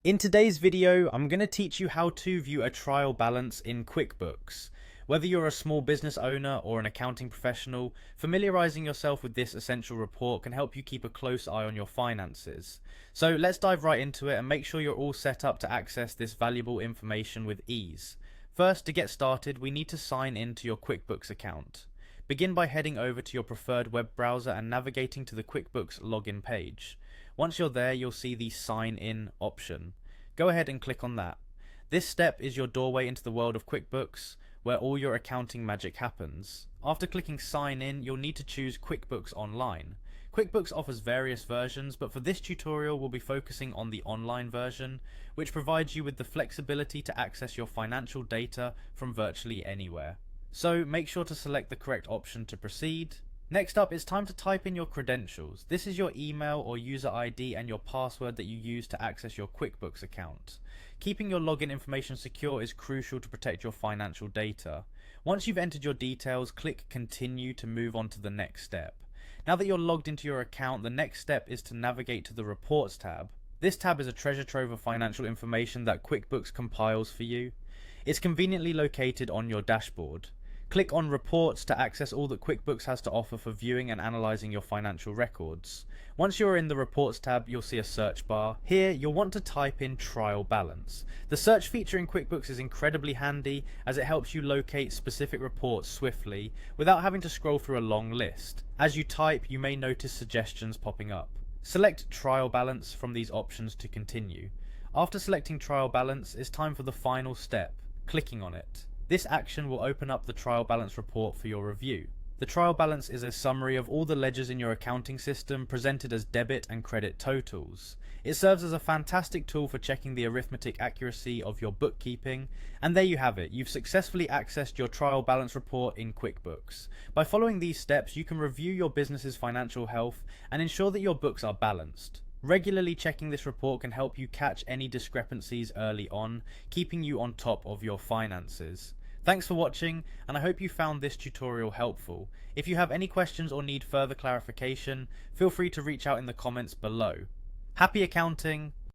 In today's video, I'm going to teach you how to view a trial balance in QuickBooks. Whether you're a small business owner or an accounting professional, familiarizing yourself with this essential report can help you keep a close eye on your finances. So let's dive right into it and make sure you're all set up to access this valuable information with ease. First, to get started, we need to sign in to your QuickBooks account. Begin by heading over to your preferred web browser and navigating to the QuickBooks login page. Once you're there, you'll see the Sign In option. Go ahead and click on that. This step is your doorway into the world of QuickBooks, where all your accounting magic happens. After clicking Sign In, you'll need to choose QuickBooks Online. QuickBooks offers various versions, but for this tutorial we'll be focusing on the online version, which provides you with the flexibility to access your financial data from virtually anywhere. So make sure to select the correct option to proceed. Next up, it's time to type in your credentials. This is your email or user ID and your password that you use to access your QuickBooks account. Keeping your login information secure is crucial to protect your financial data. Once you've entered your details, click Continue to move on to the next step. Now that you're logged into your account, the next step is to navigate to the Reports tab. This tab is a treasure trove of financial information that QuickBooks compiles for you. It's conveniently located on your dashboard. Click on Reports to access all that QuickBooks has to offer for viewing and analysing your financial records. Once you're in the Reports tab, you'll see a search bar. Here, you'll want to type in Trial Balance. The search feature in QuickBooks is incredibly handy as it helps you locate specific reports swiftly without having to scroll through a long list. As you type, you may notice suggestions popping up. Select Trial Balance from these options to continue. After selecting Trial Balance, it's time for the final step, clicking on it. This action will open up the trial balance report for your review. The trial balance is a summary of all the ledgers in your accounting system presented as debit and credit totals. It serves as a fantastic tool for checking the arithmetic accuracy of your bookkeeping, and there you have it. You've successfully accessed your trial balance report in QuickBooks. By following these steps, you can review your business's financial health and ensure that your books are balanced. Regularly checking this report can help you catch any discrepancies early on, keeping you on top of your finances. Thanks for watching, and I hope you found this tutorial helpful. If you have any questions or need further clarification, feel free to reach out in the comments below. Happy accounting!